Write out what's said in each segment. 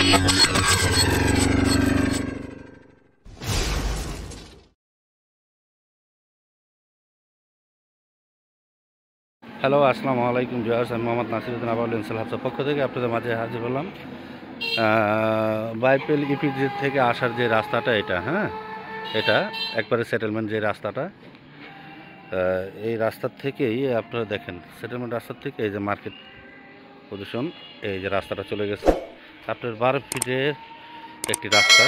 Hello, আসসালামু আলাইকুম viewers. আমি মোহাম্মদ নাসিরউদ্দিন আবার লেন্সেল হাবসার পক্ষ থেকে আপনাদের মাঝে হাজির হলাম। বাইপেল ইপিজি থেকে আসার যে রাস্তাটা এটা, এটা একবারে সেটেলমেন্ট যে রাস্তাটা, এই রাস্তার থেকেই আপনারা দেখেন, সেটেলমেন্ট রাস্তার থেকে এই যে মার্কেট পজিশন, এই যে রাস্তাটা চলে গেছে আপনার 12 ফিটের একটি রাস্তা।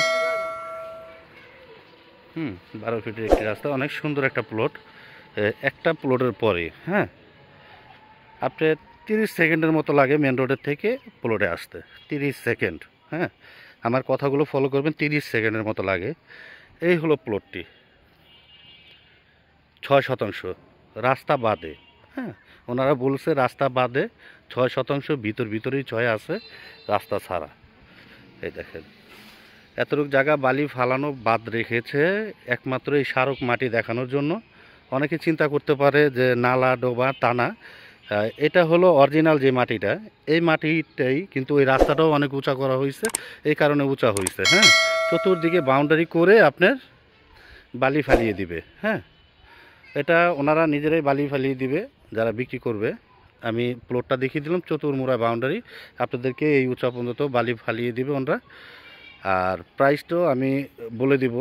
12 ফিটের একটি রাস্তা, অনেক সুন্দর একটা প্লট। একটা প্লটের পরে আপনার 30 সেকেন্ডের মতো লাগে মেন রোডের থেকে প্লটে আসতে। 30 সেকেন্ড, আমার কথাগুলো ফলো করবেন। 30 সেকেন্ডের মতো লাগে। এই হলো প্লটটি, 6% রাস্তা বাদে। ওনারা বলছে রাস্তা বাদে 6%, ভিতরেই 6 আছে, রাস্তা ছাড়া। এই দেখেন, এতটুকু জায়গা বালি ফালানো বাদ রেখেছে একমাত্র এই স্মারক মাটি দেখানোর জন্য। অনেকে চিন্তা করতে পারে যে নালা ডোবা, তা না। এটা হলো অরিজিনাল যে মাটিটা, এই মাটিটাই কিন্তু ওই রাস্তাটাও অনেক উঁচা করা হয়েছে, এই কারণে উঁচা হয়েছে। চতুর্দিকে বাউন্ডারি করে আপনার বালি ফালিয়ে দিবে। এটা ওনারা নিজেরাই বালি ফালিয়ে দিবে যারা বিক্রি করবে। আমি প্লটটা দেখিয়ে দিলাম, চতুর্মুড়া বাউন্ডারি, আপনাদেরকে এই উঁচা পর্যন্ত বালি ফালিয়ে দিবে ওনারা। আর প্রাইসটাও আমি বলে দিব,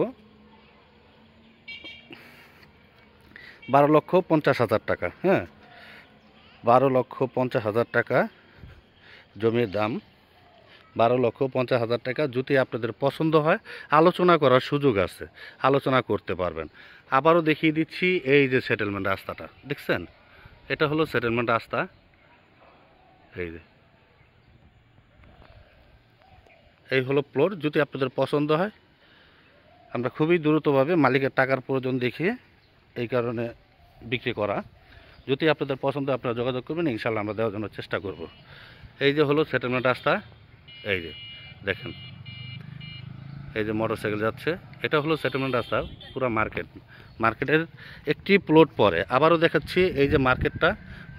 12,50,000 টাকা। 12,50,000 টাকা জমির দাম, 12,50,000 টাকা। যদি আপনাদের পছন্দ হয়, আলোচনা করার সুযোগ আছে, আলোচনা করতে পারবেন। আবারও দেখিয়ে দিচ্ছি, এই যে সেটেলমেন্ট রাস্তাটা দেখছেন, এটা হলো সেটেলমেন্ট রাস্তা। এই হলো প্লট। যদি আপনাদের পছন্দ হয়, আমরা খুবই দ্রুতভাবে মালিকের টাকার প্রয়োজন দেখিয়ে এই কারণে বিক্রি করা। যদি আপনাদের পছন্দ, আপনারা যোগাযোগ করবেন, ইনশাল্লাহ আমরা দেওয়ার জন্য চেষ্টা করব। এই যে হলো সেটেলমেন্ট রাস্তা, এই যে দেখেন, এই যে মোটরসাইকেল যাচ্ছে, এটা হলো সেটেলমেন্ট রাস্তা। পুরো মার্কেটের একটি প্লট পরে আবারও দেখাচ্ছি, এই যে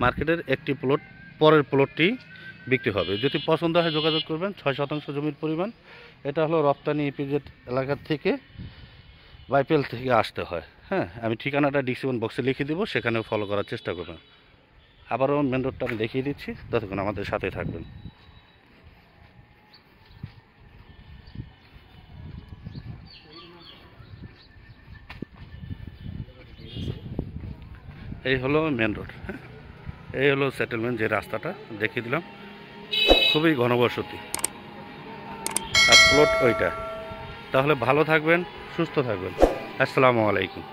মার্কেটের একটি প্লট পরের প্লটটি বিক্রি হবে। যদি পছন্দ হয় যোগাযোগ করবেন। 6% জমির পরিমাণ। এটা হলো রপ্তানি ইপিজেড এলাকার থেকে, বাইপেল থেকে আসতে হয়। আমি ঠিকানাটা ডিসক্রিপশন বক্সে লিখে দেবো, সেখানেও ফলো করার চেষ্টা করবেন। আবারও মেন রোডটা আমি দেখিয়ে দিচ্ছি, ততক্ষণ আমাদের সাথে থাকবেন। এই হলো মেন রোড, এই হলো সেটেলমেন্ট যে রাস্তাটা দেখিয়ে দিলাম। খুবই ঘনবসতি আর প্লট ওইটা। তাহলে ভালো থাকবেন, সুস্থ থাকবেন। আসসালামু আলাইকুম।